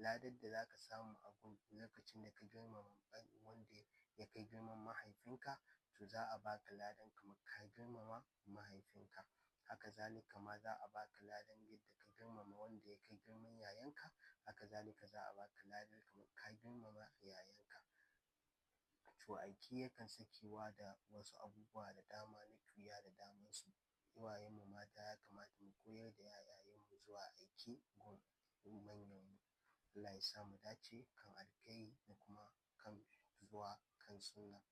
ladar da za ka samu a gun lokacin da ka girmama wanda ya kai girman mahaifinka, to za a baka ladan kamar ka girmama mahaifinka. Haka zalika ma za a baka ladan yadda ka girmama wanda ya kai girman yayanka, haka zalika za a baka ladan kamar ka girmama yayanka. To aike yakan sakewa da wasu abubuwa da dama na ƙwiya da damansu. Uwayenmu mata ya kamata mu koyar da 'ya'yayenmu zuwa aike gun manyanmu. Allah ya sa mu dace kan alkhairi da kuma kan zuwa kan sunna.